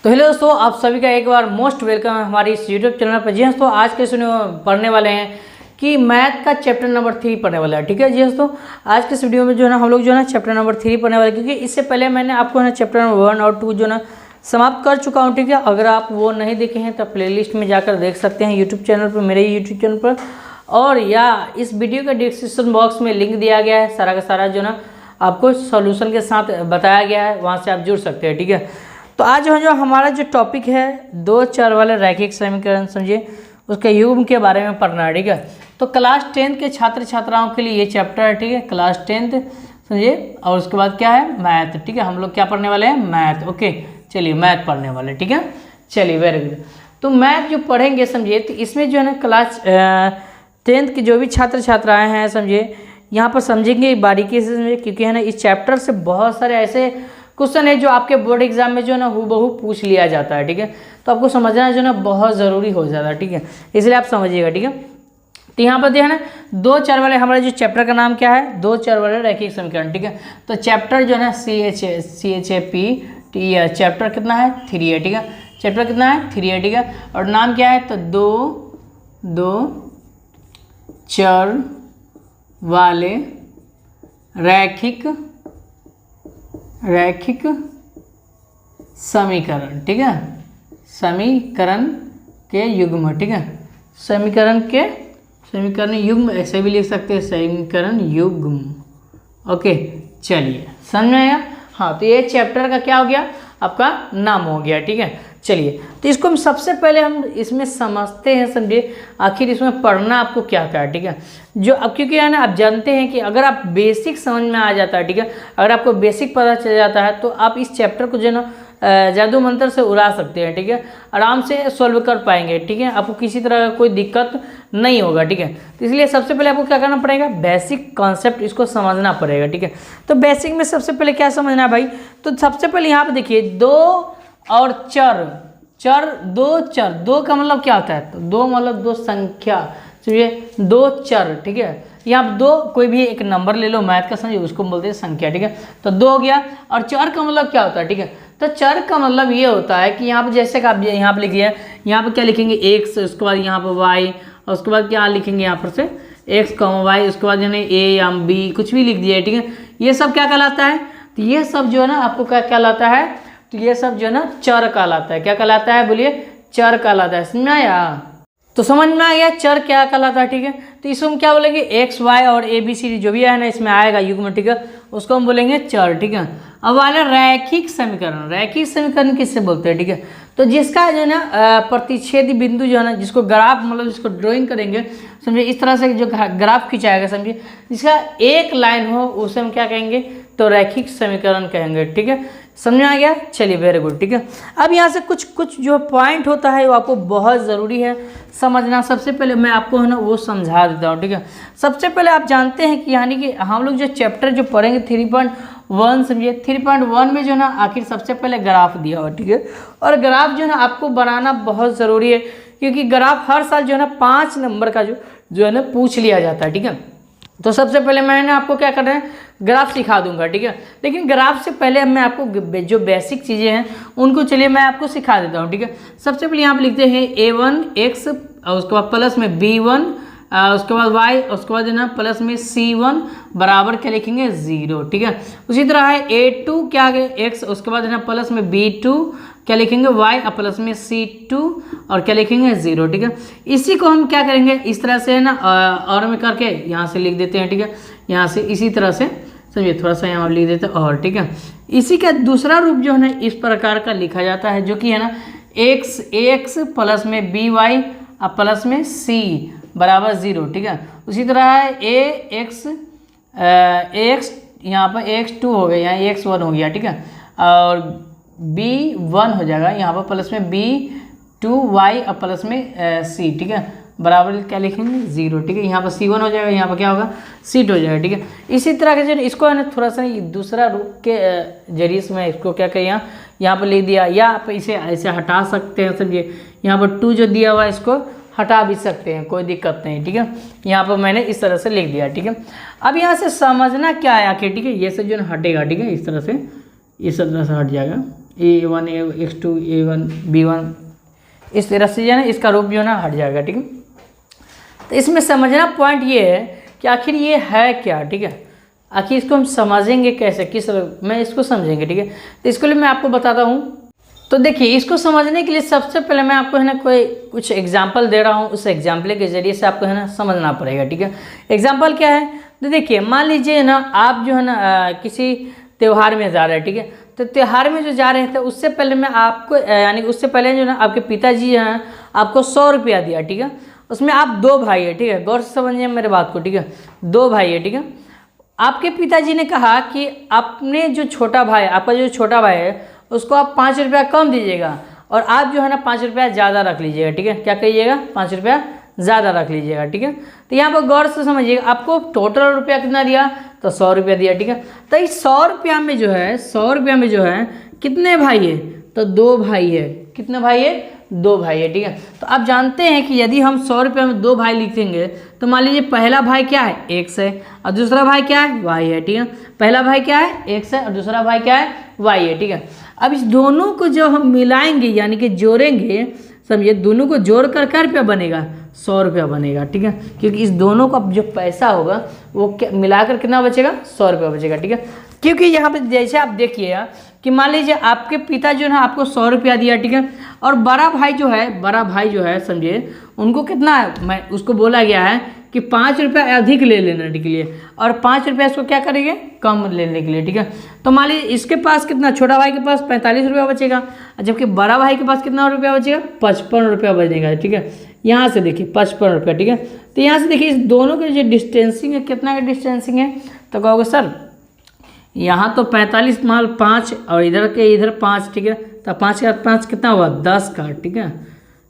तो हेलो दोस्तों, आप सभी का एक बार मोस्ट वेलकम है हमारी इस यूट्यूब चैनल पर। जी दोस्तों, आज के वीडियो में पढ़ने वाले हैं कि मैथ का चैप्टर नंबर 3 पढ़ने वाला है। ठीक है जी दोस्तों, आज के इस वीडियो में जो है ना हम लोग जो है ना चैप्टर नंबर 3 पढ़ने वाले हैं, क्योंकि इससे पहले मैंने आपको ना चैप्टर नंबर 1 और 2 जो ना समाप्त कर चुका हूँ। ठीक है, अगर आप वो नहीं देखे हैं तो प्लेलिस्ट में जाकर देख सकते हैं यूट्यूब चैनल पर, मेरे यूट्यूब चैनल पर, और या इस वीडियो का डिस्क्रिप्शन बॉक्स में लिंक दिया गया है। सारा का सारा जो ना आपको सॉल्यूशन के साथ बताया गया है, वहाँ से आप जुड़ सकते हैं। ठीक है, तो आज जो हमारा जो टॉपिक है 2 चर वाले रैखिक समीकरण समझिए उसके युग्म के बारे में पढ़ना है। ठीक है, तो क्लास 10 के छात्र छात्राओं के लिए ये चैप्टर है। ठीक है, क्लास 10 समझिए, और उसके बाद क्या है मैथ। ठीक है, हम लोग क्या पढ़ने वाले हैं, मैथ। ओके, चलिए मैथ पढ़ने वाले। ठीक है, चलिए वेरी गुड। तो मैथ जो पढ़ेंगे समझिए, तो इसमें जो है ना क्लास 10 के जो भी छात्र छात्राएँ हैं समझिए, यहाँ पर समझेंगे बारीकी से समझिए, क्योंकि है ना इस चैप्टर से बहुत सारे ऐसे क्वेश्चन है जो आपके बोर्ड एग्जाम में जो है ना हूबहू पूछ लिया जाता है। ठीक है, तो आपको समझना जो है ना बहुत ज़रूरी हो जाता है। ठीक है, इसलिए आप समझिएगा। ठीक है, तो यहाँ पर देखिए ना 2 चर वाले हमारे जो चैप्टर का नाम क्या है, 2 चर वाले रैखिक समीकरण। ठीक है, तो चैप्टर जो है ना CHAPTER चैप्टर कितना है 3 है। ठीक है, चैप्टर कितना है 3 है। ठीक है, और नाम क्या है तो दो चर वाले रैखिक समीकरण। ठीक है, समीकरण के युग्म। ठीक है, समीकरण युग्म ऐसे भी लिख सकते हैं, समीकरण युग्म। ओके, चलिए समझ में आया। हाँ, तो ये चैप्टर का क्या हो गया, आपका नाम हो गया। ठीक है, चलिए तो इसको हम सबसे पहले हम इसमें समझते हैं, समझिए आखिर इसमें पढ़ना आपको क्या क्या है। ठीक है, जो अब क्योंकि है ना आप जानते हैं कि अगर आप बेसिक समझ में आ जाता है, ठीक है, अगर आपको बेसिक पता चल जाता है तो आप इस चैप्टर को जो है ना जादू मंत्र से उड़ा सकते हैं। ठीक है, आराम से सॉल्व कर पाएंगे। ठीक है, आपको किसी तरह का कोई दिक्कत नहीं होगा। ठीक है, तो इसलिए सबसे पहले आपको क्या करना पड़ेगा, बेसिक कॉन्सेप्ट इसको समझना पड़ेगा। ठीक है, तो बेसिक में सबसे पहले क्या समझना है भाई, तो सबसे पहले यहाँ पर देखिए 2 और दो चर, 2 का मतलब क्या होता है, तो 2 मतलब 2 संख्या, समझिए 2 चर। ठीक है, यहाँ 2 कोई भी एक नंबर ले लो, मैथ का समझिए उसको बोलते हैं संख्या। ठीक है, तो 2 हो गया। और चर का मतलब क्या होता है, ठीक है, तो चर का मतलब ये होता है कि यहाँ पर जैसे कि आप यहाँ पर लिखिए, यहाँ पर क्या लिखेंगे x, उसके बाद यहाँ पर y, और उसके बाद क्या लिखेंगे यहाँ पर से x, y, उसके बाद यानी a या b कुछ भी लिख दिया। ठीक है, ये सब क्या कहलाता है, तो ये सब जो है ना आपको क्या कहलाता है, तो ये सब जो है ना चर कहलाता है। क्या कहलाता है बोलिए, चर कहलाता है। समझ में आया, तो समझ में आ गया चर क्या कहलाता है। ठीक है, तो इसको हम क्या बोलेंगे, x, y और ABCD जो भी है ना इसमें आएगा युग्म। ठीक है, उसको हम बोलेंगे चर। ठीक है, अब वाले रैखिक समीकरण किससे बोलते हैं, ठीक है, तो जिसका जो है ना प्रतिच्छेदी बिंदु जो है ना, जिसको ग्राफ मतलब जिसको ड्राइंग करेंगे समझिए, इस तरह से जो ग्राफ खिंचाएगा समझिए, जिसका एक लाइन हो उसे हम क्या कहेंगे, तो रैखिक समीकरण कहेंगे। ठीक है, समझ में आ गया, चलिए वेरी गुड। ठीक है, अब यहाँ से कुछ जो पॉइंट होता है वो आपको बहुत ज़रूरी है समझना। सबसे पहले मैं आपको है ना वो समझा देता हूँ। ठीक है, सबसे पहले आप जानते हैं कि यानी कि हम लोग जो चैप्टर जो पढ़ेंगे 3.1 समझिए, 3.1 में जो है ना आखिर सबसे पहले ग्राफ दिया हुआ। ठीक है, और ग्राफ जो है ना आपको बनाना बहुत ज़रूरी है, क्योंकि ग्राफ हर साल जो है ना 5 नंबर का जो है ना पूछ लिया जाता है। ठीक है, तो सबसे पहले मैंने आपको क्या करना है, ग्राफ सिखा दूंगा। ठीक है, लेकिन ग्राफ से पहले मैं आपको जो बेसिक चीज़ें हैं उनको चलिए मैं आपको सिखा देता हूँ। ठीक है, सबसे पहले यहाँ पर लिखते हैं a1x, और उसके बाद प्लस में b1, उसके बाद y, उसके बाद ना प्लस में c1 बराबर क्या लिखेंगे 0। ठीक है, उसी तरह है a2 क्या है x, उसके बाद ना प्लस में b2 क्या लिखेंगे y, और प्लस में c2 और क्या लिखेंगे 0। ठीक है, इसी को हम क्या करेंगे, इस तरह से है ना और में करके यहाँ से लिख देते हैं। ठीक है, यहाँ से इसी तरह से समझिए, थोड़ा सा यहाँ लिख देते हैं और। ठीक है, इसी का दूसरा रूप जो है ना इस प्रकार का लिखा जाता है, जो कि है ना ax प्लस में by और प्लस में c बराबर 0। ठीक है, उसी तरह है ax यहाँ पर ax2 हो गया, यहाँ ax1 हो गया। ठीक है, और b1 हो जाएगा यहाँ पर प्लस में b2y और प्लस में c। ठीक है, बराबर क्या लिखेंगे 0। ठीक है, यहाँ पर c1 हो जाएगा, यहाँ पर क्या होगा c2 हो जाएगा। ठीक है, इसी तरह के जो इसको है ना थोड़ा सा दूसरा रूप के जरिए से मैं इसको क्या करें, यहाँ पर लिख दिया, या आप इसे ऐसे हटा सकते हैं। समझिए यहाँ पर 2 जो दिया हुआ है इसको हटा भी सकते हैं, कोई दिक्कत नहीं। ठीक है, यहाँ पर मैंने इस तरह से लिख दिया। ठीक है, अब यहाँ से समझना क्या है आखिर। ठीक है, ये सब जो हटेगा। ठीक है, इस तरह से हट जाएगा। A1 x2 A1 B1 इस तरह से जो है ना इसका रूप जो है ना हट जाएगा। ठीक है, तो इसमें समझना पॉइंट ये है कि आखिर ये है क्या। ठीक है, आखिर इसको हम समझेंगे कैसे, किस में इसको समझेंगे। ठीक है, तो इसके लिए मैं आपको बताता हूँ। तो देखिए, इसको समझने के लिए सबसे पहले मैं आपको है ना कोई कुछ एग्जाम्पल दे रहा हूँ, उस एग्जाम्पल के जरिए से आपको है ना समझना पड़ेगा। ठीक है, एग्जाम्पल क्या है, तो देखिए मान लीजिए ना आप जो है ना किसी त्यौहार में जा रहे हैं। ठीक है, तो त्यौहार में जो जा रहे थे उससे पहले मैं आपको यानी उससे पहले जो ना आपके पिताजी हैं आपको 100 रुपया दिया। ठीक है, उसमें आप 2 भाई है। ठीक है, गौर से समझिए मेरे बात को। ठीक है, 2 भाई है। ठीक है, आपके पिताजी ने कहा कि आपने जो छोटा भाई, आपका जो छोटा भाई है उसको आप 5 रुपया कम दीजिएगा और आप जो है ना 5 रुपया ज़्यादा रख लीजिएगा। ठीक है, क्या कहिएगा, 5 रुपया ज़्यादा रख लीजिएगा। ठीक है, तो यहाँ पर गौर से समझिएगा, आपको टोटल रुपया कितना दिया, तो 100 रुपया दिया। ठीक है, तो इस 100 रुपया में जो है 100 रुपया में जो है कितने भाई है, तो 2 भाई है। कितने भाई है, 2 भाई है। ठीक है, तो आप जानते हैं कि यदि हम 100 रुपये में 2 भाई लिखेंगे तो मान लीजिए पहला भाई क्या है, x है, और दूसरा भाई क्या है, y है। ठीक है, पहला भाई क्या है, x है, और दूसरा भाई क्या है, y है। ठीक है, अब इस दोनों को जब हम मिलाएंगे यानी कि जोड़ेंगे, समझिए दोनों को जोड़ कर क्या रुपया बनेगा, 100 रुपया बनेगा। ठीक है, क्योंकि इस दोनों का जो पैसा होगा वो मिलाकर कितना बचेगा, 100 रुपया बचेगा। ठीक है, क्योंकि यहाँ पे जैसे आप देखिए कि मान लीजिए आपके पिता जो है आपको 100 रुपया दिया। ठीक है, और बड़ा भाई जो है समझिए उनको कितना है, मैं उसको बोला गया है कि 5 रुपया अधिक ले लेने के लिए और 5 रुपया इसको क्या करेंगे, कम लेने के लिए। ठीक है, तो मान लीजिए इसके पास कितना, छोटा भाई के पास 45 रुपया बचेगा, जबकि बड़ा भाई के पास कितना रुपया बचेगा, 55 रुपया बचेगा। ठीक है, यहाँ से देखिए 55 रुपया। ठीक है, तो यहाँ से देखिए इस दोनों के जो डिस्टेंसिंग है, कितना का डिस्टेंसिंग है, तो कहोगे सर यहाँ तो 45 माल 5 और इधर के इधर 5। ठीक है, तो 5 का 5 कितना हुआ, 10 का। ठीक है,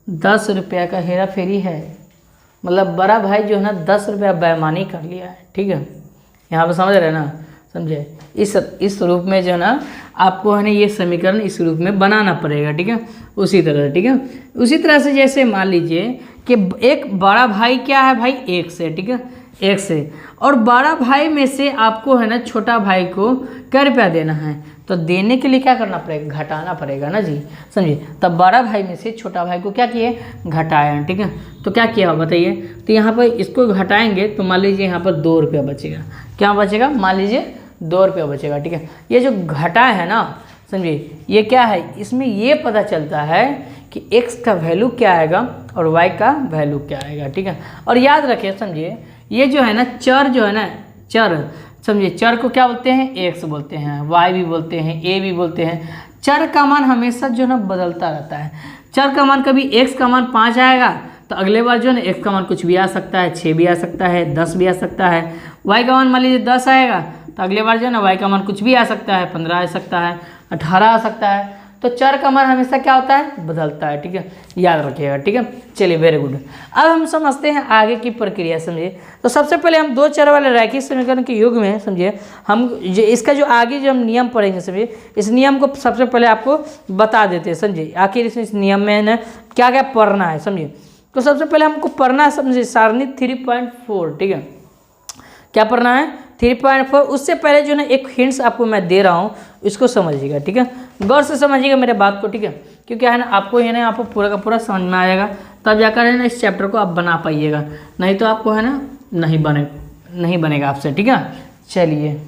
10 रुपया का हेरा फेरी है, मतलब बड़ा भाई जो है ना 10 रुपया बेईमानी कर लिया है। ठीक है, यहाँ पर समझ रहे हैं ना, समझे, इस रूप में जो है ना आपको है ना ये समीकरण इस रूप में बनाना पड़ेगा। ठीक है, उसी तरह। ठीक है, उसी तरह से जैसे मान लीजिए कि एक बड़ा भाई क्या है भाई, 1 से। ठीक है, 1 से, और बड़ा भाई में से आपको है ना छोटा भाई को क्या रुपया देना है, तो देने के लिए क्या करना पड़ेगा, घटाना पड़ेगा ना जी, समझिए। तब बड़ा भाई में से छोटा भाई को क्या किए, घटाया। ठीक है, तो क्या किया बताइए, तो यहाँ पर इसको घटाएंगे तो मान लीजिए यहाँ पर 2 रुपया बचेगा। क्या बचेगा, मान लीजिए 2 रुपया बचेगा। ठीक है, ये जो घटा है ना, समझिए ये क्या है, इसमें ये पता चलता है कि x का वैल्यू क्या आएगा और y का वैल्यू क्या आएगा। ठीक है, और याद रखिए, समझिए ये जो है ना चर जो है ना, चर समझिए, चर को क्या बोलते हैं, x बोलते हैं, y भी बोलते हैं, a भी बोलते हैं। चर का मान हमेशा जो है ना बदलता रहता है। चर का मान कभी x का मान 5 आएगा तो अगले बार जो है ना x का मान कुछ भी आ सकता है, 6 भी आ सकता है, 10 भी आ सकता है। y का मान मान लीजिए 10 आएगा तो अगले बार जो है ना y का मान कुछ भी आ सकता है, 15 आ सकता है, 18 आ सकता है। तो चर का मान हमेशा क्या होता है, बदलता है। ठीक है, याद रखिएगा। ठीक है, चलिए वेरी गुड। अब हम समझते हैं आगे की प्रक्रिया। समझिए, तो सबसे पहले हम 2 चर वाले रैखिक समीकरण के युग में समझिए हम इसका जो आगे जो हम नियम पढ़ेंगे, समझिए इस नियम को सबसे पहले आपको बता देते हैं। समझिए आखिर इस नियम में ना क्या क्या पढ़ना है। समझिए, तो सबसे पहले हमको पढ़ना है, समझिए सारणी 3.4। ठीक है, क्या पढ़ना है, 3.4। उससे पहले जो ना एक हिंट्स आपको मैं दे रहा हूँ, इसको समझिएगा। ठीक है, गौर से समझिएगा मेरे बात को। ठीक है, क्योंकि है ना आपको ये ना आपको पूरा का पूरा समझ में आएगा, तब जाकर है ना इस चैप्टर को आप बना पाइएगा, नहीं तो आपको है ना नहीं बनेगा आपसे। ठीक है, चलिए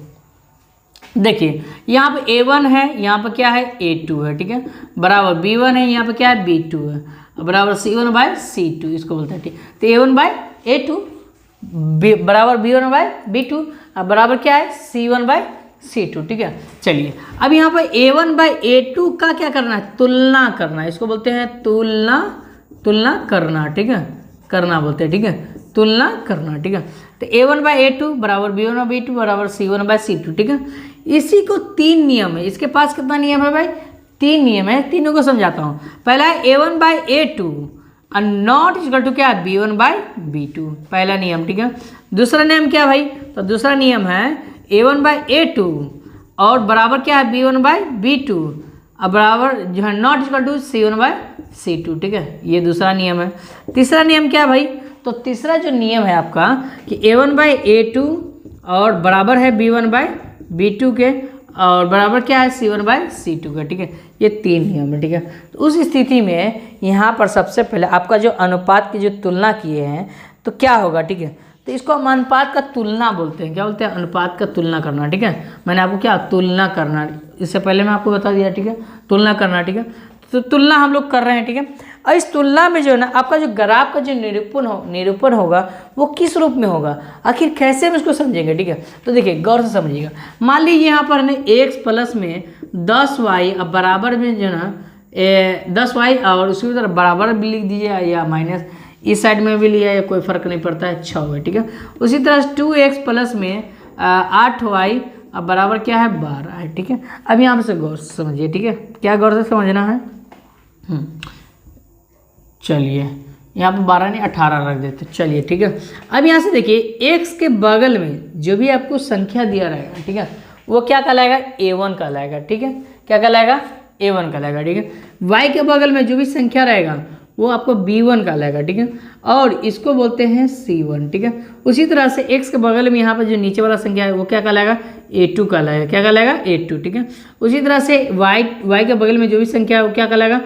देखिए यहाँ पे A1 है, यहाँ पर क्या है A2 है। ठीक है, बराबर B1 है, यहाँ पर क्या है B2 है, बराबर C1/C2 इसको बोलते हैं। ठीक, तो A1/A2 बराबर B1/B2 बराबर क्या है C1/C2। ठीक है, चलिए अब यहाँ पर A1/A2 का क्या करना है, तुलना करना है, इसको बोलते हैं तुलना करना। ठीक है, करना बोलते हैं। ठीक है, तुलना करना। ठीक है, तो A1/A2 बराबर B1/B2 बराबर C1/C2। ठीक है, इसी को 3 नियम है, इसके पास कितना नियम है भाई, 3 नियम है, तीनों को समझाता हूँ। पहला है A1/A2 और नॉट इक्वल टू क्या, B1/B2, पहला नियम। ठीक है, दूसरा नियम क्या भाई, तो दूसरा नियम है A1/A2 और बराबर क्या है B1/B2 और बराबर जो है नॉट इक्वल टू C1/C2। ठीक है, ये दूसरा नियम है। तीसरा नियम क्या भाई, तो तीसरा जो नियम है आपका कि A1/A2 और बराबर है B1/B2 के और बराबर क्या है C1/C2 का, ठीक है। ये 3 नियम है, ठीक है। तो उस स्थिति में यहाँ पर सबसे पहले आपका जो अनुपात की जो तुलना किए हैं तो क्या होगा, ठीक है। तो इसको हम अनुपात का तुलना बोलते हैं। क्या बोलते हैं? अनुपात का तुलना करना, ठीक है। मैंने आपको क्या तुलना करना, इससे पहले मैं आपको बता दिया, ठीक है। तुलना करना, ठीक है। तो तुलना हम लोग कर रहे हैं, ठीक है। और इस तुलना में जो है ना आपका जो ग्राफ का जो निरूपण होगा वो किस रूप में होगा, आखिर कैसे हम इसको समझेंगे, ठीक है। तो देखिए गौर से समझिएगा। मान लीजिए यहाँ पर हमने x प्लस में 10y अब बराबर में जो है ना 10y और उसकी तरफ बराबर भी लिख दीजिए या माइनस इस साइड में भी लिया या कोई फर्क नहीं पड़ता है, 6 है, ठीक है। उसी तरह 2x प्लस में 8y अब बराबर क्या है 12 है, ठीक है। अब यहाँ से गौर से समझिए, ठीक है। क्या गौर से समझना है? चलिए यहाँ पर 12 नहीं 18 रख देते, चलिए, ठीक है। अब यहाँ से देखिए x के बगल में जो भी आपको संख्या दिया रहेगा, ठीक है, वो क्या कहलाएगा? A1 कहलाएगा, ठीक है। क्या कहलाएगा? A1 कहलाएगा, ठीक है। y के बगल में जो भी संख्या रहेगा वो आपको B1 कहलाएगा, ठीक है। और इसको बोलते हैं C1, ठीक है। उसी तरह से x के बगल में यहाँ पर जो नीचे वाला संख्या है वो क्या कहलाएगा? A2 कहलाएगा। क्या कहलाएगा? A2, ठीक है। उसी तरह से y के बगल में जो भी संख्या है वो क्या कहलाएगा?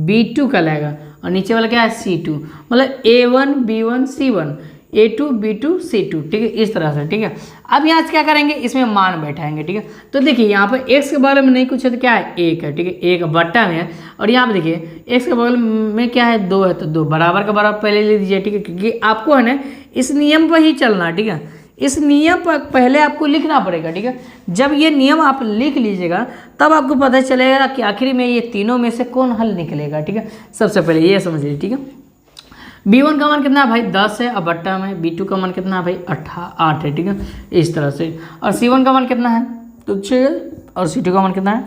B2 कहलाएगा। और नीचे वाला क्या है? C2। मतलब A1 B1 C1 A2 B2 C2, ठीक है। इस तरह से, ठीक है। अब यहाँ से क्या करेंगे? इसमें मान बैठाएंगे, ठीक है। तो देखिए यहाँ पर x के बगल में नहीं कुछ है तो क्या है? 1 है, ठीक है। 1 बट्टा में है। और यहाँ पर देखिए x के बगल में क्या है? 2 है, तो 2 बराबर का बराबर पहले ले लीजिए, ठीक है। क्योंकि आपको है ना इस नियम पर ही चलना है, ठीक है। इस नियम पर पहले आपको लिखना पड़ेगा, ठीक है। जब ये नियम आप लिख लीजिएगा तब आपको पता चलेगा कि आखिर में ये तीनों में से कौन हल निकलेगा, ठीक है। सबसे पहले ये समझ लीजिए, ठीक है। B1 का मान कितना है भाई? 10 है। और बट्टा में B2 का मान कितना है भाई? 8 है, ठीक है। इस तरह से। और C1 का मान कितना है? तो 6। और C2 का मान कितना है?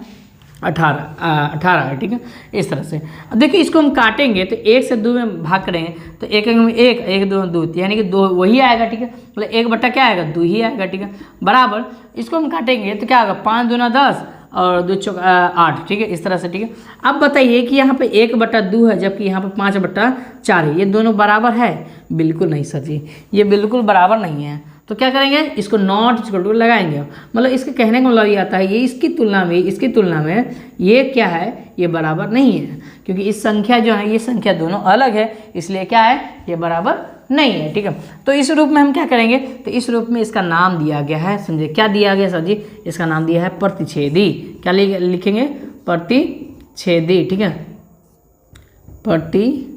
18 है, ठीक है। इस तरह से। अब देखिए इसको हम काटेंगे तो 1 से 2 में भाग करेंगे तो 1 में 1 1 2 2 यानी कि 2 वही आएगा, ठीक है। मतलब 1 बट्टा क्या आएगा? 2 ही आएगा, ठीक है। बराबर इसको हम काटेंगे तो क्या आएगा? 5 दूना 10 और 2 चौक 8, ठीक है। इस तरह से, ठीक है। अब बताइए कि यहाँ पे 1/2 है जबकि यहाँ पे 5/4 है, ये दोनों बराबर है? बिल्कुल नहीं सर जी, ये बिल्कुल बराबर नहीं है। तो क्या करेंगे? इसको नॉट इक्वल टू लगाएंगे। मतलब इसके कहने का मतलब ये आता है ये इसकी तुलना में ये क्या है? ये बराबर नहीं है, क्योंकि इस संख्या जो है ये संख्या दोनों अलग है, इसलिए क्या है? ये बराबर नहीं है, ठीक है। तो इस रूप में हम क्या करेंगे? तो इस रूप में इसका नाम दिया गया है, समझे क्या दिया गया सर जी? इसका नाम दिया है प्रतिच्छेदी। क्या लिखेंगे? प्रतिच्छेदी, ठीक है। प्रतिच्छेदी,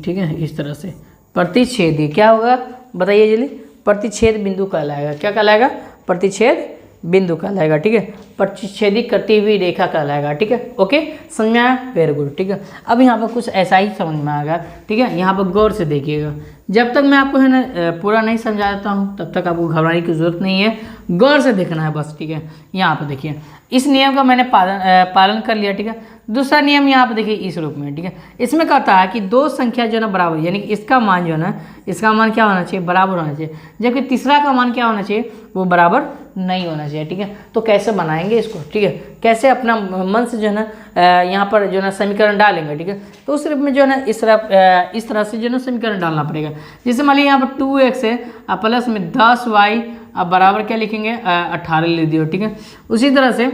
ठीक है। इस तरह से प्रतिच्छेदी क्या होगा बताइए जल्दी? प्रतिच्छेद बिंदु कहलाएगा। क्या कहलाएगा? प्रतिच्छेद बिंदु कहलाएगा, ठीक है। प्रतिच्छेदी करती हुई रेखा कहलाएगा, ठीक है। ओके, समझ में आया? वेरी गुड, ठीक है। अब यहाँ पर कुछ ऐसा ही समझ में आएगा, ठीक है। यहाँ पर गौर से देखिएगा। जब तक मैं आपको है ना पूरा नहीं समझा देता हूँ तब तक आपको घबराने की जरूरत नहीं है, गौर से देखना है बस, ठीक है। यहाँ पर देखिए इस नियम का मैंने पालन कर लिया, ठीक है। दूसरा नियम यहाँ पर देखिए इस रूप में, ठीक है। इसमें कहता है कि दो संख्या जो है ना बराबर, यानी कि इसका मान जो है ना, इसका मान क्या होना चाहिए? बराबर होना चाहिए। जबकि तीसरा का मान क्या होना चाहिए? वो बराबर नहीं होना चाहिए, ठीक है। तो कैसे बनाएंगे इसको, ठीक है? कैसे अपना मन से जो है ना यहाँ पर जो है ना समीकरण डालेंगे, ठीक है। तो उस रूप में जो है ना इस तरह से जो है ना समीकरण डालना पड़ेगा। जैसे मान लीजिए यहाँ पर 2x है प्लस में 10y अब बराबर क्या लिखेंगे? 18 लिख दियो, ठीक है। उसी तरह से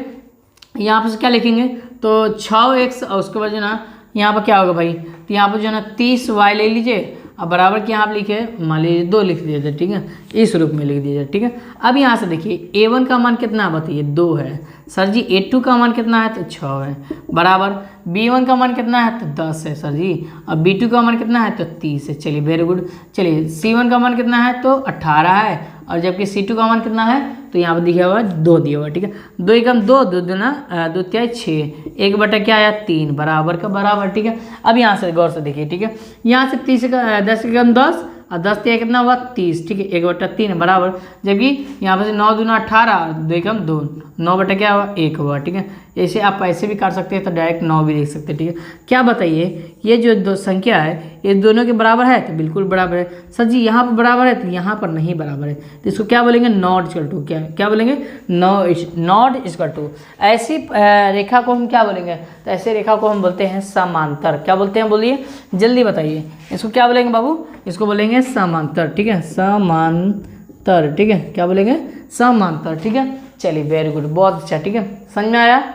यहाँ पर क्या लिखेंगे? तो 6x और उसके बाद जो ना यहाँ पर क्या होगा भाई? तो यहाँ पर जो है ना 30y ले लीजिए अब बराबर क्या आप लिखे? मान लीजिए 2 लिख दीजिए, ठीक है। इस रूप में लिख दीजिए, ठीक है। अब यहाँ से देखिए A1 का मान कितना बताइए? 2 है सर जी। A2 का मान कितना है? तो 6 है। बराबर B1 का मान कितना है? तो 10 है सर जी। और B2 का मान कितना है? तो 30 है। चलिए वेरी गुड। चलिए C1 का मान कितना है? तो 18 है। और जबकि C2 का मान कितना है? तो यहाँ पर दिया हुआ 2 दिया हुआ, ठीक है। 2 एकम 2 2 दूना 2 3 6 1 बटा क्या आया? 3 बराबर का बराबर, ठीक है। अब यहाँ से गौर से देखिए, ठीक है। यहाँ से 10 एकम 10 और 10 3 कितना हुआ? 30, ठीक है। 1/3 बराबर, जबकि यहाँ पर से 9 दूना 18 2 एकम 2 9 बटा क्या हुआ? 1 हुआ, ठीक है। ऐसे आप ऐसे भी काट सकते हैं तो डायरेक्ट 9 भी लिख सकते हैं, ठीक है। क्या बताइए ये जो दो संख्या है ये दोनों के बराबर है? तो बिल्कुल बराबर है सर जी। यहाँ पर बराबर है तो यहाँ पर नहीं बराबर है, तो इसको क्या बोलेंगे? Not equal to. क्या बोलेंगे? Not equal to. ऐसी रेखा को हम क्या बोलेंगे? तो ऐसे रेखा को हम बोलते हैं समांतर। क्या बोलते हैं बोलिए जल्दी बताइए? इसको क्या बोलेंगे बाबू? इसको बोलेंगे समांतर, ठीक है। समांतर, समांतर, ठीक है, क्या बोलेंगे, समांतर, ठीक है। चलिए वेरी गुड, बहुत अच्छा, ठीक है, समझ में आया,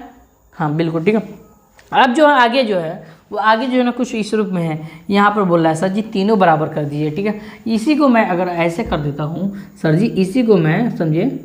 हाँ बिल्कुल, ठीक है। अब जो है आगे जो है वो आगे जो है ना कुछ इस रूप में है, यहाँ पर बोल रहा है सर जी तीनों बराबर कर दीजिए, ठीक है। इसी को मैं अगर ऐसे कर देता हूँ सर जी, इसी को मैं समझिए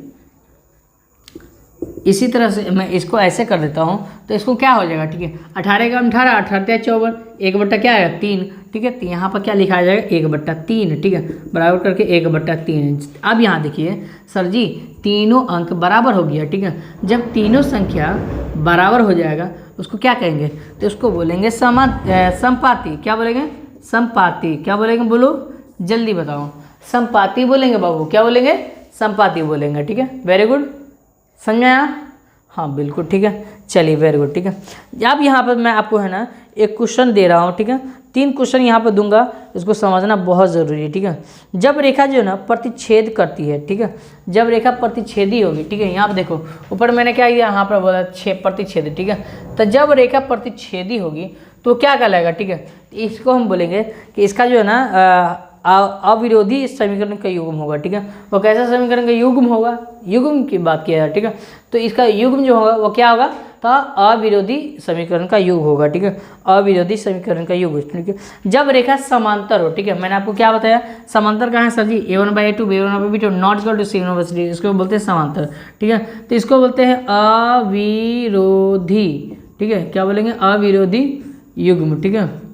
इसी तरह से मैं इसको ऐसे कर देता हूँ तो इसको क्या हो जाएगा, ठीक है, 18 का 18, 18 54, 1 बट्टा क्या आएगा 3, ठीक है। तो यहाँ पर क्या लिखा जाएगा 1/3, ठीक है, बराबर करके 1/3। अब यहाँ देखिए सर जी तीनों अंक बराबर हो गया, ठीक है। जब तीनों संख्या बराबर हो जाएगा उसको क्या कहेंगे, तो उसको बोलेंगे समपाती, क्या बोलेंगे, समपाती, क्या बोलेंगे, बोलो जल्दी बताओ, समपाती बोलेंगे बाबू, क्या बोलेंगे, समपाती बोलेंगे, ठीक है, वेरी गुड, समझ में आया, हाँ बिल्कुल, ठीक है। चलिए वेरी गुड, ठीक है। अब यहाँ पर मैं आपको है ना एक क्वेश्चन दे रहा हूँ, ठीक है, 3 क्वेश्चन यहाँ पर दूंगा, इसको समझना बहुत ज़रूरी है, ठीक है। जब रेखा जो है ना प्रतिच्छेद करती है, ठीक है, जब रेखा प्रतिच्छेदी होगी, ठीक है, यहाँ पर देखो ऊपर मैंने क्या किया, यहाँ पर बोला प्रतिच्छेद, ठीक है। तो जब रेखा प्रतिच्छेदी होगी तो क्या कहलाएगा, ठीक है, इसको हम बोलेंगे कि इसका जो है ना अविरोधी समीकरण का युग्म होगा, ठीक है। वो कैसा समीकरण का युग्म होगा, युग्म की बात किया है, ठीक है। तो इसका युग्म जो होगा वो क्या होगा, तो अविरोधी समीकरण का युग होगा, ठीक है, अविरोधी समीकरण का युग, ठीक है। जब रेखा समांतर हो, ठीक है, मैंने आपको क्या बताया, समांतर कहाँ है sir ji, a1/a2 b1/b2 not equal to c1/c2, इसको बोलते हैं समांतर, ठीक है। तो इसको बोलते हैं अविरोधी, ठीक है, क्या बोलेंगे, अविरोधी युग्म, ठीक है,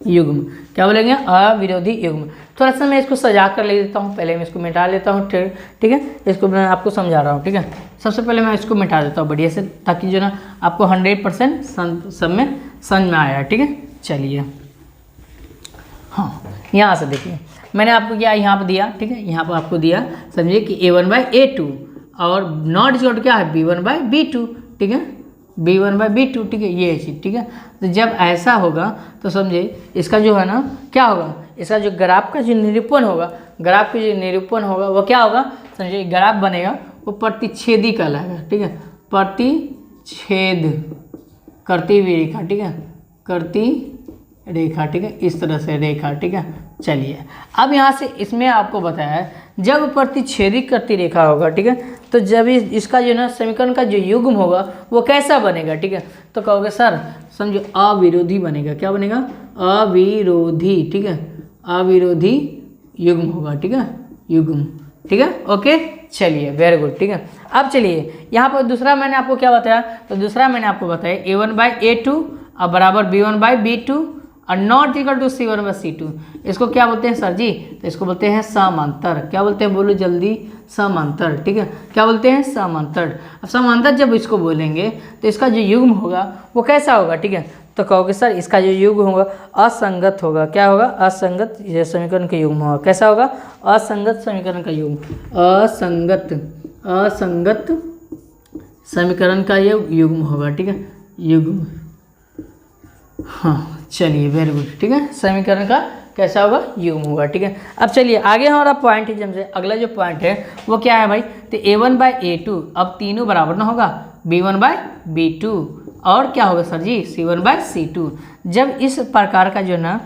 युग्म, क्या बोलेंगे, अविरोधी युग्म। थोड़ा सा मैं इसको सजा कर ले देता हूँ, पहले मैं इसको मिटा लेता हूँ, ठीक है, इसको मैं आपको समझा रहा हूँ, ठीक है। सबसे पहले मैं इसको मिटा देता हूँ बढ़िया से, ताकि जो ना आपको 100% सब में समझ में आया, ठीक है। चलिए हाँ, यहाँ से देखिए मैंने आपको क्या यहाँ पर दिया, ठीक है, यहाँ पर आपको दिया समझिए कि a1/a2 और नॉट इक्वल क्या है b1/b2, ठीक है, b1/b2, ठीक है, ये चीज़, ठीक है। तो जब ऐसा होगा तो समझिए इसका जो है ना क्या होगा, इसका जो ग्राफ का जो निरूपण होगा, ग्राफ का जो निरूपण होगा वो क्या होगा, समझिए ग्राफ बनेगा वो प्रतिच्छेदी कहलाएगा, ठीक है, प्रतिच्छेद करती हुई रेखा, ठीक है, करती रेखा, ठीक है, इस तरह से रेखा, ठीक है। चलिए अब यहाँ से इसमें आपको बताया है जब प्रतिच्छेदी करती रेखा होगा, ठीक है, तो जब इसका जो ना समीकरण का जो युग्म होगा वो कैसा बनेगा, ठीक है। तो कहोगे सर समझो अविरोधी बनेगा, क्या बनेगा, अविरोधी, ठीक है, अविरोधी युग्म होगा, ठीक है, युग्म, ठीक है, ओके। चलिए वेरी गुड, ठीक है। अब चलिए यहाँ पर दूसरा मैंने आपको क्या बताया, तो दूसरा मैंने आपको बताया a1/a2 और बराबर b1/b2 और नॉट इक्वल टू c1/c2, इसको क्या बोलते हैं सर जी, तो इसको बोलते हैं समांतर, क्या बोलते हैं, बोलो जल्दी, समांतर, ठीक है, क्या बोलते हैं, समांतर। अब समांतर जब इसको बोलेंगे तो इसका जो युग्म होगा वो कैसा होगा, ठीक है। तो कहोगे सर इसका जो युग्म होगा असंगत होगा, क्या होगा, असंगत समीकरण का युग्म होगा, कैसा होगा, असंगत समीकरण का युग्म, असंगत समीकरण का युग्म होगा, ठीक है, युग्म, हाँ चलिए वेरी गुड, ठीक है, समीकरण का कैसा होगा, युग्म होगा, ठीक है। अब चलिए आगे हमारा पॉइंट है, जब अगला जो पॉइंट है वो क्या है भाई, तो a1/a2 अब तीनों बराबर ना होगा, b1/b2 और क्या होगा सर जी, c1/c2। जब इस प्रकार का जो ना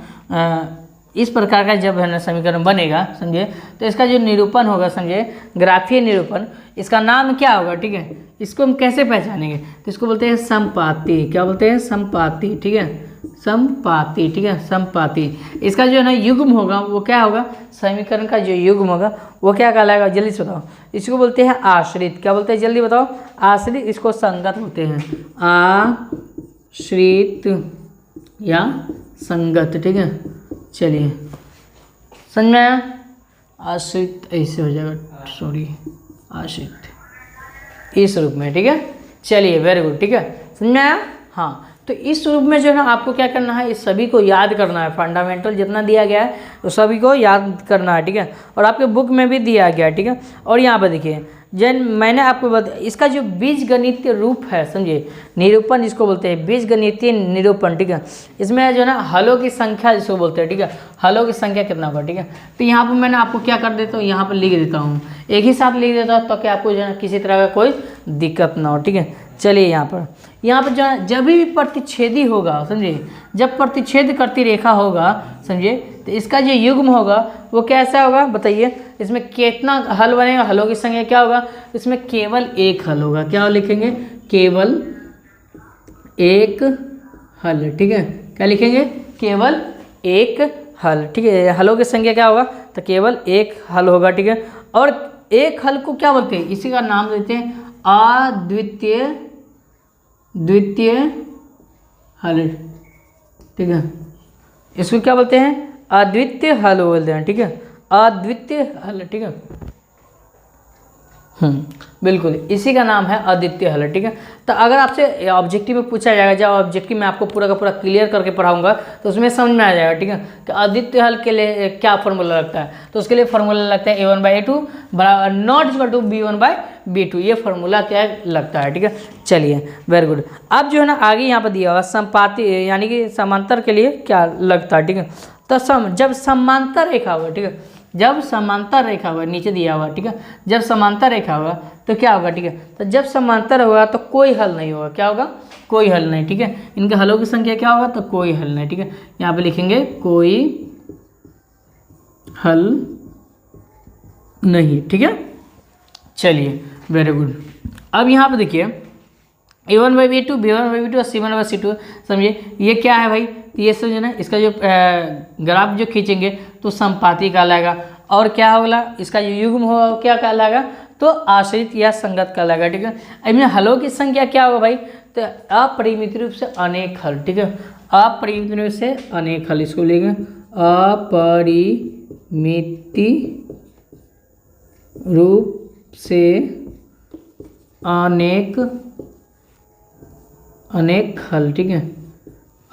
इस प्रकार का जब है ना समीकरण बनेगा, समझिए, तो इसका जो निरूपण होगा, समझिए ग्राफीय निरूपण, इसका नाम क्या होगा, ठीक है, इसको हम कैसे पहचानेंगे, तो इसको बोलते हैं समपाती, क्या बोलते हैं, समपाती, ठीक है, समपाती, ठीक है, समपाती। इसका जो है ना युग्म होगा वो क्या होगा, समीकरण का जो युग्म होगा वो क्या कहलाएगा, जल्दी से बताओ, इसको बोलते हैं आश्रित, क्या बोलते हैं, जल्दी बताओ, आश्रित, इसको संगत बोलते हैं, आश्रित या संगत, ठीक है। चलिए समझ में आया, आश्रित ऐसे हो जाएगा, सॉरी, आश्रित इस रूप में, ठीक है। चलिए वेरी गुड, ठीक है, समझ में आया, हाँ। तो इस रूप में जो है ना आपको क्या करना है, इस सभी को याद करना है, फंडामेंटल जितना दिया गया है तो सभी को याद करना है, ठीक है, और आपके बुक में भी दिया गया है, ठीक है। और यहाँ पर देखिए मैंने आपको बताया इसका जो बीजगणितीय रूप है, समझिए निरूपण जिसको बोलते हैं, बीजगणितीय निरूपण, ठीक है। इसमें जो है ना हलों की संख्या जिसको बोलते हैं, ठीक है, हलों की संख्या कितना होगा, ठीक है। तो यहाँ पर मैंने आपको क्या कर देता हूँ, यहाँ पर लिख देता हूँ, एक ही साथ लिख देता हूँ ताकि आपको जो है ना किसी तरह का कोई दिक्कत ना हो, ठीक है। चलिए यहाँ पर जो है जब भी प्रतिच्छेदी होगा, समझिए, जब प्रतिच्छेद करती रेखा होगा, समझिए, तो इसका जो युग्म होगा वो कैसा होगा बताइए। इसमें कितना हल बनेगा, हलों की संख्या क्या होगा, इसमें केवल एक हल होगा। क्या लिखेंगे, केवल एक हल, ठीक है। क्या लिखेंगे, केवल एक हल, ठीक है। हलों की संख्या क्या होगा, तो केवल एक हल होगा, ठीक है। और एक हल को क्या बोलते हैं, इसी का नाम देते हैं द्वितीय हल, ठीक है। इसको क्या बोलते हैं, अद्वितीय हल बोलते हैं, ठीक है, अद्वितीय हल, ठीक है। बिल्कुल, इसी का नाम है अद्वितीय हल, ठीक है। तो अगर आपसे ऑब्जेक्टिव में पूछा जाएगा, जब ऑब्जेक्टिव में आपको पूरा का पूरा क्लियर करके पढ़ाऊंगा तो उसमें समझ में आ जाएगा, ठीक है, कि अद्वितीय हल के लिए क्या फार्मूला लगता है। तो उसके लिए फार्मूला लगता है a1/a2 बराबर नॉट इक्वल टू b1/b2, ये फार्मूला क्या लगता है, ठीक है। चलिए, वेरी गुड। अब जो है ना आगे यहाँ पर दिया हुआ संपाती यानी कि समांतर के लिए क्या लगता है, ठीक है। तो जब समांतर रेखा हुआ, ठीक है, जब समांतर रेखा हुआ, नीचे दिया हुआ, ठीक है, जब समांतर रेखा होगा तो क्या होगा, ठीक है। तो जब समांतर होगा तो कोई हल नहीं होगा, क्या होगा, कोई हल नहीं, ठीक है। इनके हलों की संख्या क्या होगा, तो कोई हल नहीं, ठीक है। यहाँ पे लिखेंगे कोई हल नहीं, ठीक है। चलिए, वेरी गुड। अब यहाँ पे देखिए a1/b2, b1/b2 और c1/c2, समझिए ये क्या है भाई, ये समझे ना, इसका जो ग्राफ जो खींचेंगे तो संपाती कहलाएगा। और क्या होगा, इसका जो युग्म होगा वो क्या कहलाएगा, तो आश्रित या संगत कहलाएगा, ठीक है। इनमें हलों की संख्या क्या होगा भाई, तो अपरिमित रूप से अनेक हल, ठीक है, अपरिमित रूप से अनेक हल, इसको लेंगे अपरिमित रूप से अनेक हल, ठीक है,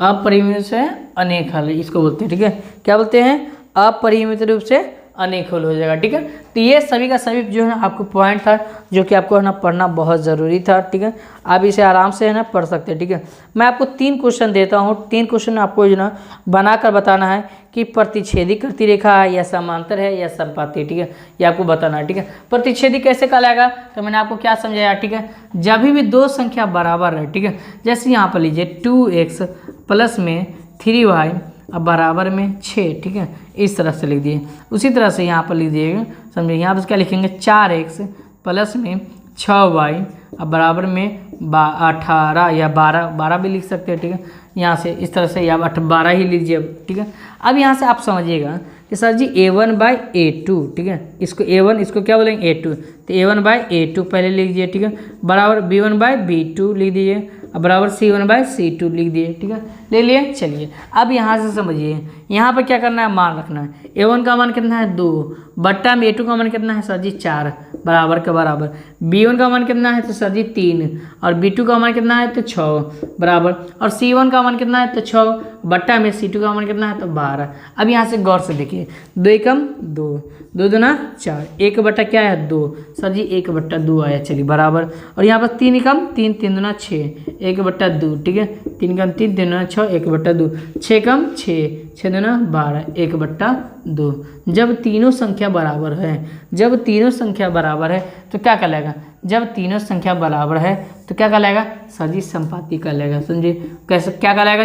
अपरिमित से अनेक हल इसको बोलते हैं, ठीक है। क्या बोलते हैं, अपरिमित रूप से अनेक हल हो जाएगा, ठीक है। तो ये सभी का सभी जो है ना आपको पॉइंट था जो कि आपको है ना पढ़ना बहुत ज़रूरी था, ठीक है। आप इसे आराम से है ना पढ़ सकते हैं, ठीक है। मैं आपको 3 क्वेश्चन देता हूँ, 3 क्वेश्चन आपको जो ना बनाकर बताना है कि प्रतिच्छेदी करती रेखा है या समांतर है या संपाती, ठीक है, ये आपको बताना है, ठीक है। प्रतिच्छेदी कैसे कहलाएगा, तो मैंने आपको क्या समझाया, ठीक है। जब भी दो संख्या बराबर है, ठीक है, जैसे यहाँ पर लीजिए 2x प्लस में 3y अब बराबर में 6, ठीक है, इस तरह से लिख दिए। उसी तरह से यहाँ पर लिख दिएगा, समझिए, यहाँ पर क्या लिखेंगे 4x प्लस में 6y अब बराबर में 18 या 12 भी लिख सकते हैं, ठीक है। यहाँ से इस तरह से आप 12 ही लीजिए, ठीक है। अब यहाँ से आप समझिएगा कि सर जी a1/a2, ठीक है, इसको a1 इसको क्या बोलेंगे a2, तो a1/a2 पहले लिख दीजिए, ठीक है, बराबर b1/b2 लिख दीजिए, अब बराबर c1/c2 लिख दिए, ठीक है, ले लिए। चलिए, अब यहाँ से समझिए, यहाँ पर क्या करना है, मान रखना है। a1 का मान कितना है 2 बट्टा में a2 का मान कितना है सर जी 4 बराबर के बराबर, b1 का मान कितना है तो सर जी 3 और b2 का मान कितना है तो 6 बराबर, और c1 का मान कितना है तो 6 बट्टा में c2 का मान कितना है तो 12। अब यहाँ से गौर से देखिए, 2 एकम 2, 2 दूना 4, 1 बट्टा क्या है 2, सर जी 1/2 आया, चलिए बराबर। और यहाँ पर 3 एकम 3, 3 दूना 6, 1/2, ठीक है, 3 कम 3, 3 दूना 6, 1/2, 6 कम 6, 6 दूना 12, 1/2। जब तीनों संख्या बराबर है, जब तीनों संख्या बराबर है तो क्या कहलाएगा, जब तीनों संख्या बराबर है तो क्या कहलाएगा, सर जी संपाती कहलाएगा, समझिए। कैसे क्या कहलाएगा,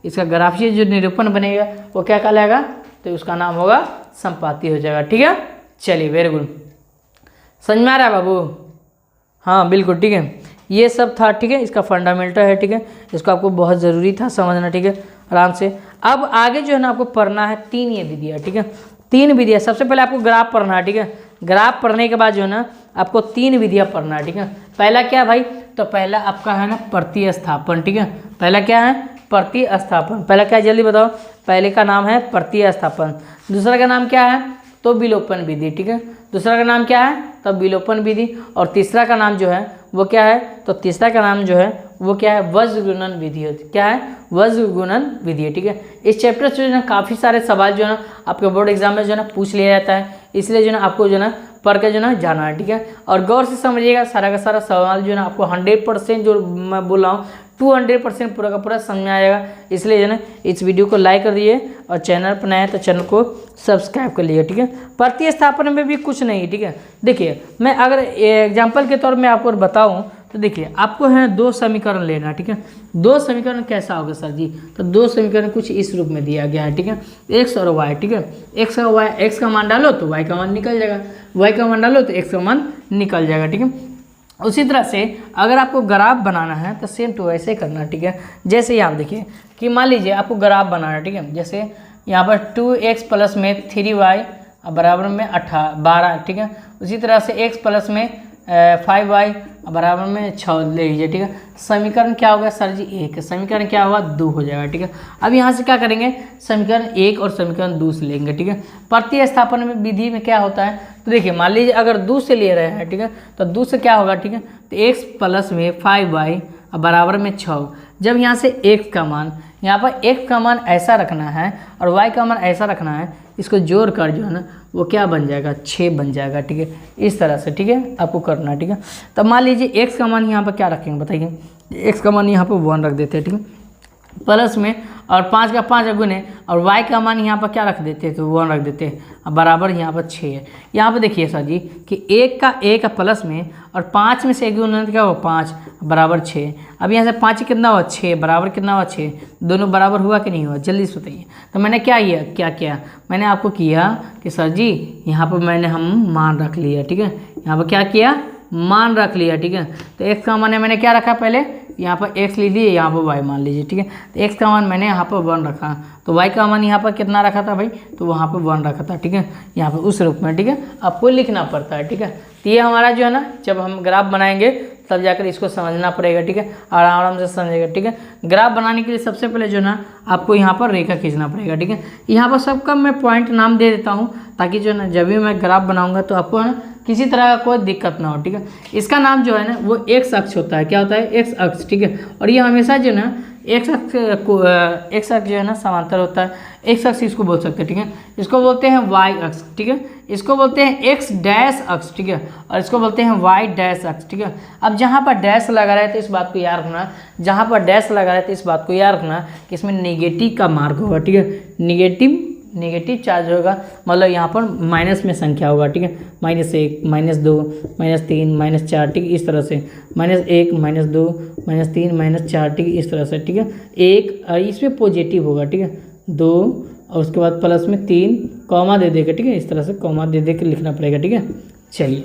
इसका ग्राफीय जो निरूपण बनेगा वो क्या कहलाएगा, तो उसका नाम होगा संपाती हो जाएगा, ठीक है। चलिए, वेरी गुड, समझ में आ रहा है बाबू, हाँ बिल्कुल, ठीक है। ये सब था, ठीक है, इसका फंडामेंटल है, ठीक है, इसको आपको बहुत ज़रूरी था समझना, ठीक है, आराम से। अब आगे जो है ना आपको पढ़ना है 3 ये विधियाँ, ठीक है, 3 विधियाँ। सबसे पहले आपको ग्राफ पढ़ना है, ठीक है, ग्राफ पढ़ने के बाद जो है ना आपको 3 विधियाँ पढ़ना है, ठीक है। पहला क्या भाई, तो पहला आपका है ना प्रतिस्थापन, ठीक है, पहला क्या है प्रतिस्थापन, पहला क्या है जल्दी बताओ, पहले का नाम है प्रतिस्थापन, दूसरा का नाम क्या है तो विलोपन विधि, ठीक है, दूसरा का नाम क्या है तो विलोपन विधि, और तीसरा का नाम जो है वो क्या है, तो तीसरा का नाम जो है वो क्या है, वज्र गुणन विधि होती है। क्या है, वज्र गुणन विधि है, ठीक है। इस चैप्टर से जो है काफ़ी सारे सवाल जो है ना आपके बोर्ड एग्जाम में जो है ना पूछ लिया जाता है, इसलिए जो है ना आपको जो है ना पढ़ के जो है ना जाना है, ठीक है। और गौर से समझिएगा, सारा का सारा सवाल जो है ना आपको 100% जो मैं बोल रहा हूँ 200% पूरा का पूरा समझ में आएगा, इसलिए जो है ना इस वीडियो को लाइक कर दिए और चैनल पर नया है तो चैनल को सब्सक्राइब कर लीजिए, ठीक है। प्रतिस्थापन में भी कुछ नहीं, ठीक है। देखिए, मैं अगर एग्जाम्पल के तौर में आपको बताऊं तो देखिए आपको है 2 समीकरण लेना, ठीक है। 2 समीकरण कैसा होगा सर जी, तो 2 समीकरण कुछ इस रूप में दिया गया है, ठीक है। एक्स और वाई, ठीक है, एक्स और वाई, एक्स का मान डालो तो वाई का मान निकल जाएगा, वाई का मान डालो तो एक्स का मान निकल जाएगा, ठीक है। उसी तरह से अगर आपको ग्राफ बनाना है तो सेम टू वैसे करना, ठीक है। जैसे ही आप देखिए कि मान लीजिए आपको ग्राफ बनाना है, ठीक है। जैसे यहाँ पर 2x प्लस में 3y बराबर में 12, ठीक है। उसी तरह से x प्लस में 5y बराबर में 6 ले लीजिए, ठीक है। समीकरण क्या होगा सर जी 1, समीकरण क्या होगा 2 हो जाएगा, ठीक है। अब यहाँ से क्या करेंगे, समीकरण 1 और समीकरण 2 से लेंगे, ठीक है। प्रतिस्थापन में विधि में क्या होता है, तो देखिए मान लीजिए अगर 2 से ले रहे हैं, ठीक है, तो 2 से क्या होगा, ठीक है, तो x प्लस में 5y बराबर में 6। जब यहाँ से x का मान, यहाँ पर x का मान ऐसा रखना है और y का मान ऐसा रखना है, इसको जोड़ कर जो है ना वो क्या बन जाएगा 6 बन जाएगा, ठीक है। इस तरह से, ठीक है, आपको करना है, ठीक है। तब मान लीजिए x का मान यहाँ पर क्या रखेंगे बताइए, x का मान यहाँ पर 1 रख देते हैं, ठीक है, प्लस में और 5 का 5 गुने और y का मान यहाँ पर क्या रख देते हैं, तो 1 रख देते हैं, अब बराबर यहाँ पर 6 है। यहाँ पर देखिए सर जी कि 1 का 1 प्लस में और 5 में से 1 गुना क्या हुआ 5 बराबर 6। अब यहाँ से 5 कितना हुआ 6 बराबर कितना हुआ 6, दोनों बराबर हुआ कि नहीं हुआ, जल्दी से बताइए। तो मैंने क्या किया, मैंने आपको किया कि सर जी यहाँ पर मैंने हम मान रख लिया, ठीक है। यहाँ पर क्या किया, मान रख लिया, ठीक है। तो x का मान मैंने क्या रखा, पहले यहाँ पर x लीजिए, यहाँ पर y मान लीजिए, ठीक है। तो x का मान मैंने यहाँ पर 1 रखा, तो y का मान यहाँ पर कितना रखा था भाई, तो वहाँ पर 1 रखा था, ठीक है, यहाँ पर उस रूप में, ठीक है, आपको लिखना पड़ता है, ठीक है। तो ये हमारा जो है ना, जब हम ग्राफ बनाएंगे तब जाकर इसको समझना पड़ेगा, ठीक है, आराम से समझेगा, ठीक है। ग्राफ बनाने के लिए सबसे पहले जो है ना आपको यहाँ पर रेखा खींचना पड़ेगा, ठीक है। यहाँ पर सबका मैं पॉइंट नाम दे देता हूँ ताकि जो है ना जब भी मैं ग्राफ बनाऊँगा तो आपको है ना किसी तरह का कोई दिक्कत ना हो, ठीक है। इसका नाम जो है ना वो एक्स अक्ष होता है, क्या होता है, एक्स अक्ष, ठीक है। और ये हमेशा जो है ना एक्स अक्ष जो है ना समांतर होता है, एक्स अक्ष इसको बोल सकते हैं, ठीक है। इसको बोलते हैं वाई अक्ष, ठीक है। इसको बोलते हैं एक्स डैश अक्ष, ठीक है, और इसको बोलते हैं वाई डैश अक्ष, ठीक है। अब जहाँ पर डैश लगा रहा है तो इस बात को याद रखना, जहाँ पर डैश लगा रहा है तो इस बात को याद रखना कि इसमें नेगेटिव का मार्क होगा, ठीक है, नेगेटिव चार्ज होगा, मतलब यहाँ पर माइनस में संख्या होगा, ठीक है, -1 -2 -3 -4, ठीक है, इस तरह से -1 -2 -3 -4, ठीक है, इस तरह से, ठीक है। 1 इसमें पॉजिटिव होगा, ठीक है, 2 और उसके बाद प्लस में 3 कॉमा दे देगा, ठीक है, इस तरह से कॉमा दे के लिखना पड़ेगा, ठीक है। चलिए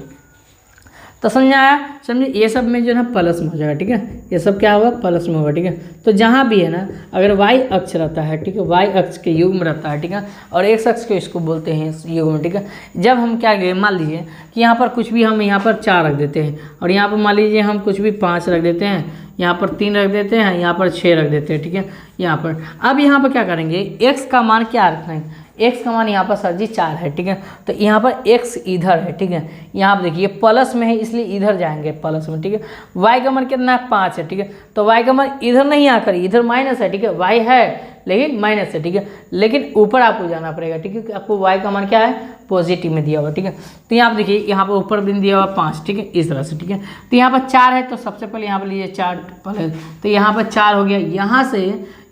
तो समझ आया, समझिए ये सब में जो है ना प्लस में हो जाएगा, ठीक है, ये सब क्या होगा प्लस में होगा, ठीक है। तो जहाँ भी है ना अगर वाई अक्ष रहता है, ठीक है, वाई अक्ष के युग में रहता है, ठीक है, और एक्स अक्ष को इसको बोलते हैं युग में, ठीक है। जब हम क्या करें, मान लीजिए कि यहाँ पर कुछ भी हम यहाँ पर 4 रख देते हैं और यहाँ पर मान लीजिए हम कुछ भी 5 रख देते हैं, यहाँ पर 3 रख देते हैं, यहाँ पर 6 रख देते हैं, ठीक है, यहाँ पर। अब यहाँ पर क्या करेंगे, एक्स का मान क्या रखना है, एक्स का मान यहाँ पर सर जी 4 है, ठीक है। तो यहाँ पर एक्स इधर है, ठीक है, यहाँ पर देखिए प्लस में है इसलिए इधर जाएंगे प्लस में, ठीक है। वाई का मान कितना है 5 है, ठीक है, तो वाई का मान इधर नहीं आकर इधर माइनस है, ठीक है, वाई है लेकिन माइनस है, ठीक है, लेकिन ऊपर आपको जाना पड़ेगा, ठीक है, क्योंकि आपको वाई का मान क्या है पॉजिटिव में दिया हुआ, ठीक है। तो यहाँ पर देखिए यहाँ पर ऊपर दिन दिया हुआ 5, ठीक है, इस तरह से, ठीक है। तो यहाँ पर 4 है तो सबसे पहले यहाँ पर लीजिए 4 पहले, तो यहाँ पर 4 हो गया, यहाँ से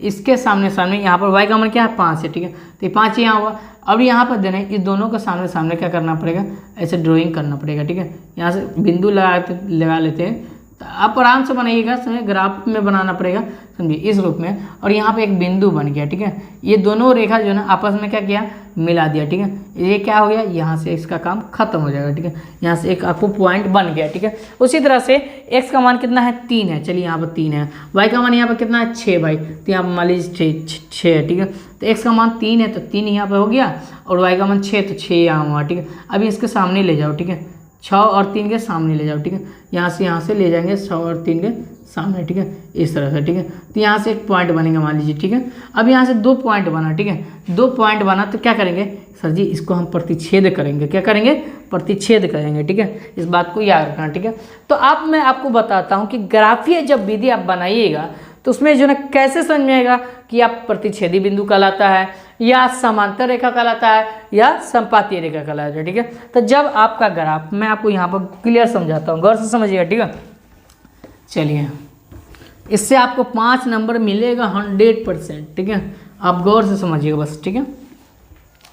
इसके सामने यहाँ पर वाई का मान क्या है 5 है, ठीक है, तो ये 5 यहाँ हुआ। अब यहाँ पर देना इस दोनों के सामने क्या करना पड़ेगा, ऐसे ड्राइंग करना पड़ेगा, ठीक है। यहाँ से बिंदु लगा लेते हैं, तो आप आराम से बनाइएगा, समझे ग्राफ में बनाना पड़ेगा, समझिए इस रूप में। और यहाँ पे एक बिंदु बन गया, ठीक है, ये दोनों रेखा जो है ना आपस में क्या किया मिला दिया, ठीक है। ये क्या हो गया, यहाँ से इसका काम खत्म हो जाएगा, ठीक है, यहाँ से एक आपको पॉइंट बन गया, ठीक है। उसी तरह से एक्स का मान कितना है 3 है, चलिए यहाँ पर 3 है, वाई का मान यहाँ पर कितना है 6 भाई, तो यहाँ पर मान लीजिए 6 है, ठीक है। तो एक्स का मान 3 है तो 3 यहाँ पर हो गया और वाई का मान 6 तो 6 यहाँ हुआ, ठीक है। अभी इसके सामने ले जाओ, ठीक है, 6 और 3 के सामने ले जाओ, ठीक है, यहाँ से ले जाएंगे 6 और 3 के सामने, ठीक है, इस तरह से, ठीक है। तो यहाँ से एक पॉइंट बनेगा मान लीजिए, ठीक है। अब यहाँ से 2 पॉइंट बना, ठीक है, 2 पॉइंट बना तो क्या करेंगे सर जी, इसको हम प्रतिच्छेद करेंगे, क्या करेंगे प्रतिच्छेद करेंगे, ठीक है, इस बात को याद रखना, ठीक है। तो अब मैं आपको बताता हूँ कि ग्राफीय जब विधि आप बनाइएगा तो उसमें जो है ना कैसे समझ में आएगा कि आप प्रतिच्छेदी बिंदु कहलाता है या समांतर रेखा कहलाता है या संपातीय रेखा कहलाता है, ठीक है। तो जब आपका ग्राफ, मैं आपको यहाँ पर क्लियर समझाता हूँ, गौर से समझिएगा, ठीक है। चलिए इससे आपको 5 नंबर मिलेगा 100%, ठीक है, आप गौर से समझिएगा बस, ठीक है,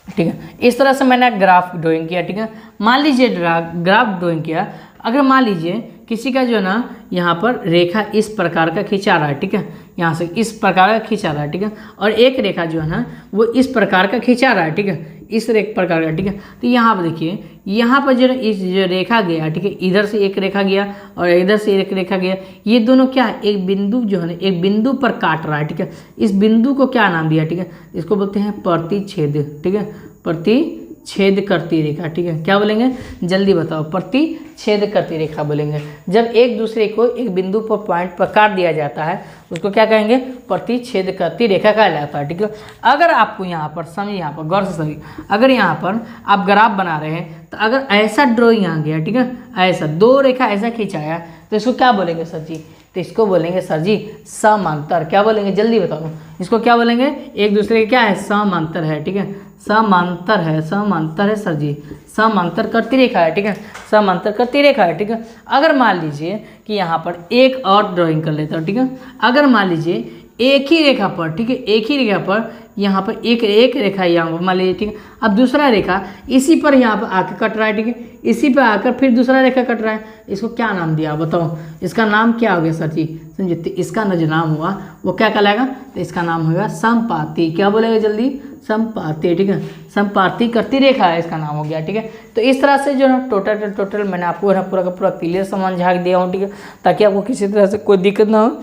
ठीक है। इस तरह से मैंने ग्राफ ड्राइंग किया, ठीक है। मान लीजिए ग्राफ ड्राइंग किया, अगर मान लीजिए किसी का जो है ना यहाँ पर रेखा इस प्रकार का खींचा रहा है, ठीक है, यहाँ से इस प्रकार का खींचा रहा है, ठीक है, और एक रेखा जो है ना वो इस प्रकार का खींचा रहा है, ठीक है, इस एक प्रकार का, ठीक है। तो यहाँ पर देखिए, यहाँ पर जो इस जो रेखा गया, ठीक है, इधर से एक रेखा गया और इधर से एक रेखा गया, ये दोनों क्या है, एक बिंदु जो है ना एक बिंदु पर काट रहा है, ठीक है। इस बिंदु को क्या नाम दिया, ठीक है, इसको बोलते हैं प्रतिच्छेद, ठीक है, प्रतिच्छेद करती रेखा, ठीक है। क्या बोलेंगे, जल्दी बताओ, प्रतिच्छेद करती रेखा बोलेंगे। जब एक दूसरे को एक बिंदु पर पॉइंट पर काट दिया जाता है उसको क्या कहेंगे, प्रतिच्छेद करती रेखा कहलाता है, ठीक है। अगर आपको यहाँ पर समझिए, यहाँ पर गौर से समझिए, अगर यहाँ पर आप ग्राफ बना रहे हैं तो अगर ऐसा ड्रॉइंग आ गया, ठीक है, ऐसा दो रेखा ऐसा खींचाया तो इसको क्या बोलेंगे सर जी, तो इसको बोलेंगे सर जी समांतर। क्या बोलेंगे, जल्दी बताओ, इसको क्या बोलेंगे, एक दूसरे के क्या है, समांतर है, ठीक है, समांतर है, समांतर है सर जी, समांतर करती रेखा है, ठीक है, समांतर करती रेखा है, ठीक है। अगर मान लीजिए कि यहाँ पर एक और ड्राइंग कर लेता हूँ, ठीक है, अगर मान लीजिए एक ही रेखा पर, ठीक है, एक ही रेखा पर यहाँ पर एक रेखा यहाँ पर मान लीजिए, ठीक है, अब दूसरा रेखा इसी पर यहाँ पर आकर कट रहा है, ठीक है, इसी पर आकर फिर दूसरा रेखा कट रहा है, इसको क्या नाम दिया बताओ, इसका नाम क्या हो गया सर जी, समझे, तो इसका जो नाम हुआ वो क्या कहलाएगा, तो इसका नाम होगा समपाती। क्या बोलेंगे जल्दी, समपाती, ठीक है, समपाती करती रेखा है इसका नाम हो गया, ठीक है। तो इस तरह से जो है टोटल मैंने आपको है पूरा का पूरा क्लियर समझा दिया हूँ, ठीक है, ताकि आपको किसी तरह से कोई दिक्कत ना हो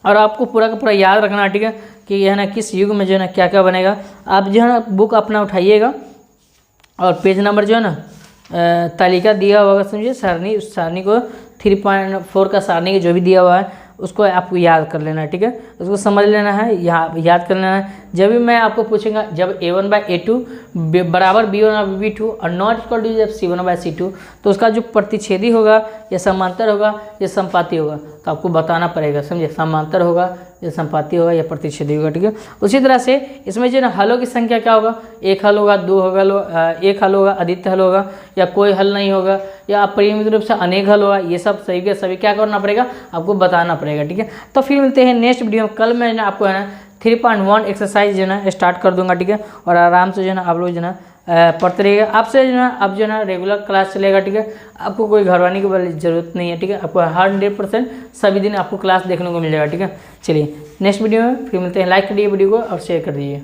और आपको पूरा का पूरा याद रखना, ठीक है, कि यह ना किस युग में जो है ना क्या क्या बनेगा। आप जो है ना बुक अपना उठाइएगा और पेज नंबर जो है ना तालिका दिया होगा, समझिए सारणी, उस सारणी को 3.4 का सारणी का जो भी दिया हुआ है उसको आपको याद कर लेना है, ठीक है, उसको समझ लेना है, याद कर लेना है। जब भी मैं आपको पूछूंगा जब A1/A2 बराबर B1/B2 और नॉट इक्वल टू जब C1/C2 तो उसका जो प्रतिच्छेदी होगा या समांतर होगा या संपाती होगा तो आपको बताना पड़ेगा, समझे, समांतर होगा या संपाती होगा या प्रतिच्छेदी होगा, ठीक है। उसी तरह से इसमें जो है ना हलों की संख्या क्या होगा, एक हल होगा, दो होगा, एक हल होगा, अधिक हल होगा या कोई हल नहीं होगा या अपरिमित रूप से अनेक हल होगा, ये सब सभी के सभी क्या करना पड़ेगा, आपको बताना पड़ेगा, ठीक है। तो फिर मिलते हैं नेक्स्ट वीडियो में। कल मैं आपको है ना 3.1 एक्सरसाइज जो है ना स्टार्ट कर दूंगा, ठीक है, और आराम से जो है ना आप लोग जो है ना पढ़ते रहिएगा। आपसे जो है अब जो है ना रेगुलर क्लास चलेगा, ठीक है, आपको कोई घरवानी की जरूरत नहीं है, ठीक है, आपको 100% सभी दिन आपको क्लास देखने को मिलेगा, ठीक है। चलिए नेक्स्ट वीडियो में फिर मिलते हैं, लाइक करिए वीडियो को और शेयर कर दीजिए।